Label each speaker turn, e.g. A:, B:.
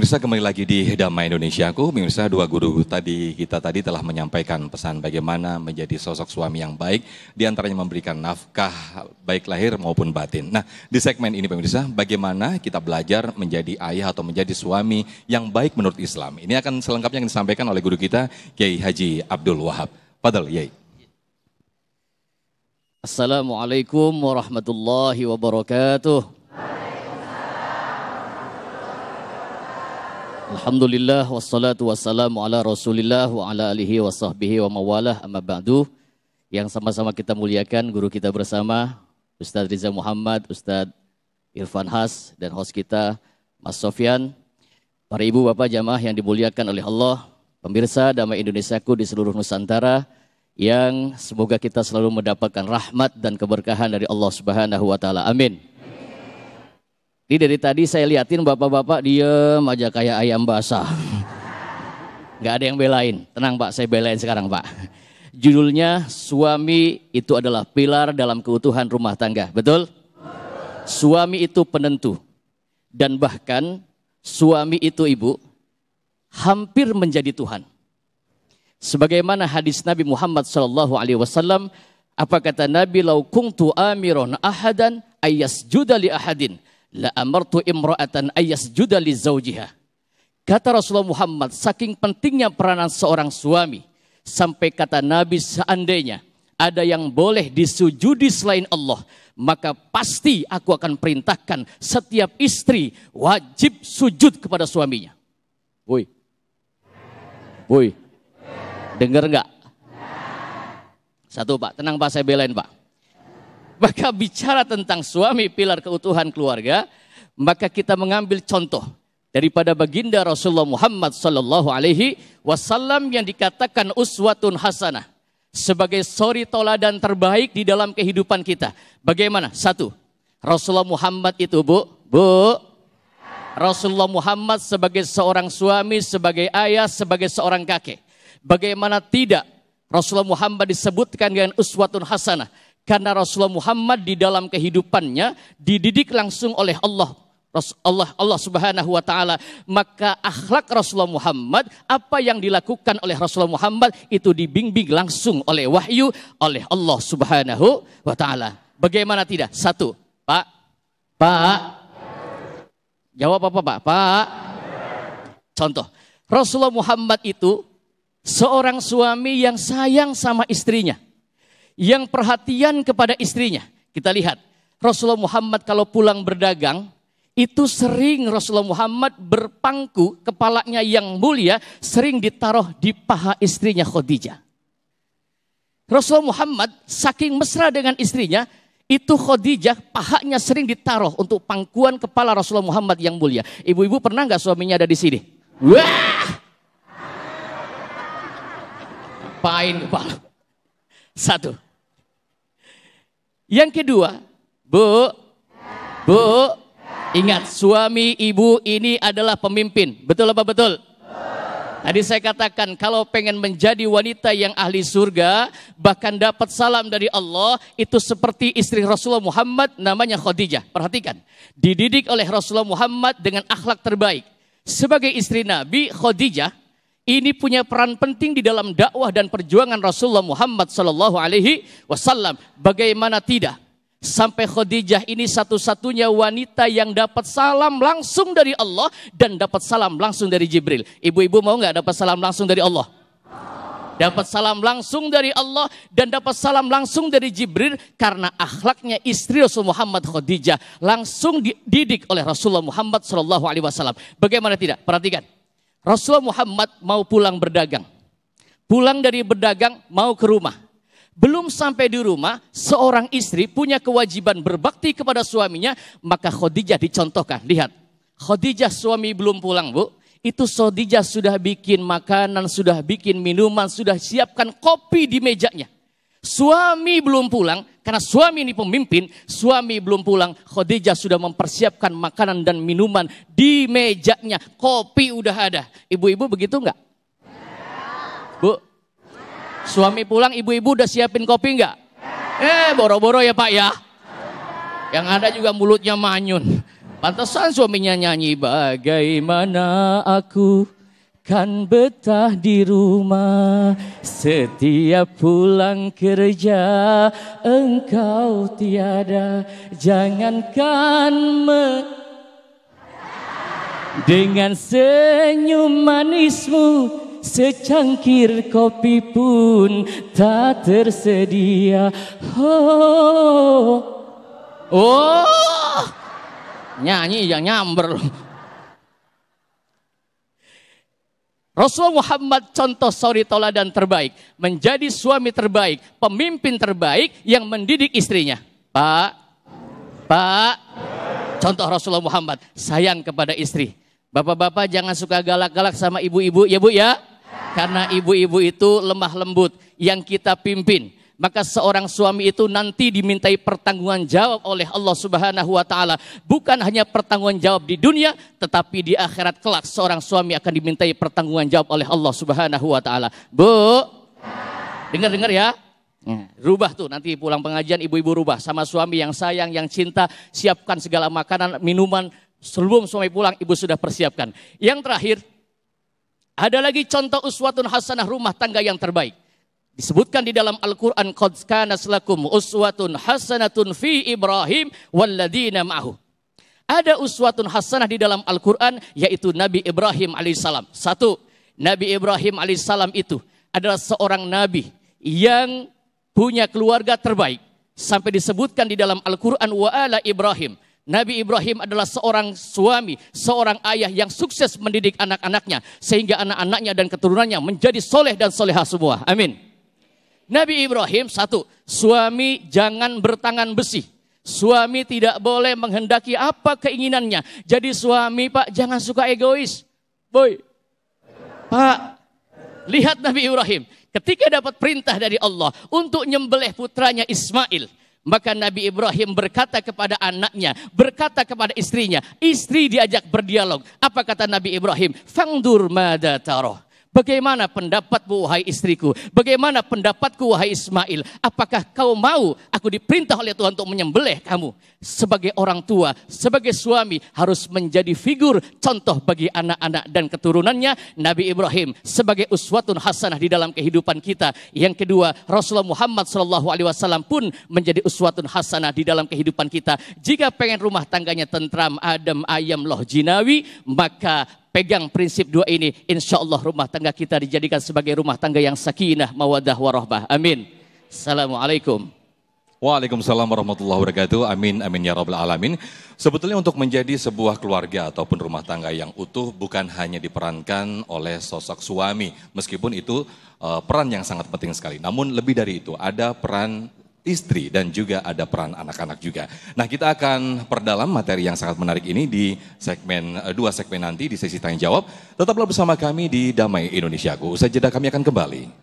A: Pemirsa, kembali lagi di Damai Indonesiaku. Pemirsa, dua guru kita tadi telah menyampaikan pesan bagaimana menjadi sosok suami yang baik, diantaranya memberikan nafkah baik lahir maupun batin. Nah, di segmen ini pemirsa, bagaimana kita belajar menjadi ayah atau menjadi suami yang baik menurut Islam. Ini akan selengkapnya yang disampaikan oleh guru kita, Kiai Haji Abdul Wahab. Fadhal, Yai.
B: Assalamualaikum warahmatullahi wabarakatuh. Alhamdulillah wassalatu wassalamu ala rasulillah wa ala alihi wa sahbihi wa mawalah amma ba'du. Yang sama-sama kita muliakan guru kita bersama Ustadz Riza Muhammad, Ustadz Irfan Has, dan host kita Mas Sofyan. Para ibu bapak jamaah yang dimuliakan oleh Allah, pemirsa Damai Indonesiaku di seluruh Nusantara, yang semoga kita selalu mendapatkan rahmat dan keberkahan dari Allah Subhanahu wa Ta'ala. Amin. Ini dari tadi saya liatin bapak-bapak diem aja kayak ayam basah. Gak ada yang belain. Tenang Pak, saya belain sekarang Pak. Judulnya, suami itu adalah pilar dalam keutuhan rumah tangga. Betul? Suami itu penentu. Dan bahkan suami itu ibu hampir menjadi Tuhan. Sebagaimana hadis Nabi Muhammad SAW, apa kata Nabi? Lau kuntu amiron ahadan ayyasjuda li ahadin la amartu imra'atan ayyasjuda li zawjiha. Kata Rasulullah Muhammad, saking pentingnya peranan seorang suami, sampai kata Nabi, seandainya ada yang boleh disujudi selain Allah, maka pasti aku akan perintahkan setiap istri wajib sujud kepada suaminya. Woi, woi, dengar nggak? Satu Pak, tenang Pak, saya belain Pak. Maka bicara tentang suami pilar keutuhan keluarga, maka kita mengambil contoh daripada baginda Rasulullah Muhammad SAW yang dikatakan uswatun hasanah sebagai suri tauladan terbaik di dalam kehidupan kita. Bagaimana? Satu, Rasulullah Muhammad itu bu, Rasulullah Muhammad sebagai seorang suami, sebagai ayah, sebagai seorang kakek. Bagaimana tidak Rasulullah Muhammad disebutkan dengan uswatun hasanah? Karena Rasulullah Muhammad di dalam kehidupannya dididik langsung oleh Allah Subhanahu wa Ta'ala. Maka akhlak Rasulullah Muhammad, apa yang dilakukan oleh Rasulullah Muhammad itu dibimbing langsung oleh wahyu oleh Allah Subhanahu wa Ta'ala. Bagaimana tidak? Satu, Pak, jawab apa Pak? Contoh, Rasulullah Muhammad itu seorang suami yang sayang sama istrinya, yang perhatian kepada istrinya. Kita lihat Rasulullah Muhammad kalau pulang berdagang, itu sering Rasulullah Muhammad berpangku, kepalanya yang mulia sering ditaruh di paha istrinya Khadijah. Rasulullah Muhammad saking mesra dengan istrinya, itu Khadijah pahanya sering ditaruh untuk pangkuan kepala Rasulullah Muhammad yang mulia. Ibu-ibu pernah nggak suaminya ada di sini? Wah, pain kepala. Satu. Yang kedua, Bu, ingat suami ibu ini adalah pemimpin. Betul apa betul? Tadi saya katakan kalau pengen menjadi wanita yang ahli surga, bahkan dapat salam dari Allah, itu seperti istri Rasulullah Muhammad namanya Khadijah. Perhatikan, dididik oleh Rasulullah Muhammad dengan akhlak terbaik. Sebagai istri Nabi, Khadijah ini punya peran penting di dalam dakwah dan perjuangan Rasulullah Muhammad SAW. Bagaimana tidak? Sampai Khadijah ini satu-satunya wanita yang dapat salam langsung dari Allah dan dapat salam langsung dari Jibril. Ibu-ibu mau nggak dapat salam langsung dari Allah? Dapat salam langsung dari Allah dan dapat salam langsung dari Jibril karena akhlaknya istri Rasul Muhammad Khadijah langsung dididik oleh Rasulullah Muhammad SAW. Bagaimana tidak? Perhatikan. Rasulullah Muhammad mau pulang berdagang. Pulang dari berdagang mau ke rumah. Belum sampai di rumah, seorang istri punya kewajiban berbakti kepada suaminya, maka Khadijah dicontohkan. Lihat, Khadijah suami belum pulang Bu, itu Khadijah sudah bikin makanan, sudah bikin minuman, sudah siapkan kopi di mejanya. Suami belum pulang, karena suami ini pemimpin, suami belum pulang, Khadijah sudah mempersiapkan makanan dan minuman di mejanya, kopi udah ada. Ibu-ibu begitu enggak? Bu, suami pulang ibu-ibu udah siapin kopi enggak? Boro-boro ya Pak ya. Yang ada juga mulutnya manyun. Pantesan suaminya nyanyi, bagaimana aku kan betah di rumah, setiap pulang kerja engkau tiada, jangankan dengan senyum manismu, secangkir kopi pun tak tersedia. Oh, nyanyi yang nyamber. Rasulullah Muhammad contoh suri tauladan terbaik, menjadi suami terbaik, pemimpin terbaik yang mendidik istrinya. Pak, contoh Rasulullah Muhammad sayang kepada istri. Bapak-bapak jangan suka galak-galak sama ibu-ibu ya Bu ya. Karena ibu-ibu itu lemah lembut yang kita pimpin. Maka seorang suami itu nanti dimintai pertanggungan jawab oleh Allah Subhanahu wa taala. Bukan hanya pertanggungan jawab di dunia, tetapi di akhirat kelak seorang suami akan dimintai pertanggungan jawab oleh Allah Subhanahu wa taala. Bu, dengar-dengar ya. Rubah tuh nanti pulang pengajian ibu-ibu rubah sama suami yang sayang, yang cinta, siapkan segala makanan, minuman sebelum suami pulang ibu sudah persiapkan. Yang terakhir, ada lagi contoh uswatun hasanah rumah tangga yang terbaik. Disebutkan di dalam Al-Quran, qad kana lakum uswatun hasanatun fi Ibrahim walladzina ma'ahu. Ada uswatun hasanah di dalam Al-Quran, yaitu Nabi Ibrahim alaihissalam. Satu, Nabi Ibrahim alaihissalam itu adalah seorang nabi yang punya keluarga terbaik. Sampai disebutkan di dalam Al-Quran, wa ala Ibrahim. Nabi Ibrahim adalah seorang suami, seorang ayah yang sukses mendidik anak-anaknya. Sehingga anak-anaknya dan keturunannya menjadi soleh dan soleha semua. Amin. Nabi Ibrahim, satu, suami jangan bertangan besi. Suami tidak boleh menghendaki apa keinginannya. Jadi suami Pak jangan suka egois. Boy, Pak, lihat Nabi Ibrahim. Ketika dapat perintah dari Allah untuk nyembelih putranya Ismail. Maka Nabi Ibrahim berkata kepada anaknya, berkata kepada istrinya. Istri diajak berdialog. Apa kata Nabi Ibrahim? Fangdur mada taroh. Bagaimana pendapatmu wahai istriku? Bagaimana pendapatku wahai Ismail? Apakah kau mau aku diperintah oleh Tuhan untuk menyembelih kamu? Sebagai orang tua, sebagai suami harus menjadi figur contoh bagi anak-anak dan keturunannya. Nabi Ibrahim sebagai uswatun hasanah di dalam kehidupan kita. Yang kedua, Rasulullah Muhammad SAW pun menjadi uswatun hasanah di dalam kehidupan kita. Jika pengen rumah tangganya tentram, adem, ayam, loh jinawi, maka pegang prinsip dua ini, insya Allah rumah tangga kita dijadikan sebagai rumah tangga yang sakinah, mawadah, warahmah. Amin. Assalamualaikum.
A: Waalaikumsalam warahmatullahi wabarakatuh. Amin, amin ya rabbal alamin. Sebetulnya untuk menjadi sebuah keluarga ataupun rumah tangga yang utuh bukan hanya diperankan oleh sosok suami. Meskipun itu peran yang sangat penting sekali. Namun lebih dari itu ada peran istri dan juga ada peran anak-anak juga. Nah, kita akan perdalam materi yang sangat menarik ini di segmen dua segmen nanti di sesi tanya jawab. Tetaplah bersama kami di Damai Indonesiaku. Usai jeda kami akan kembali.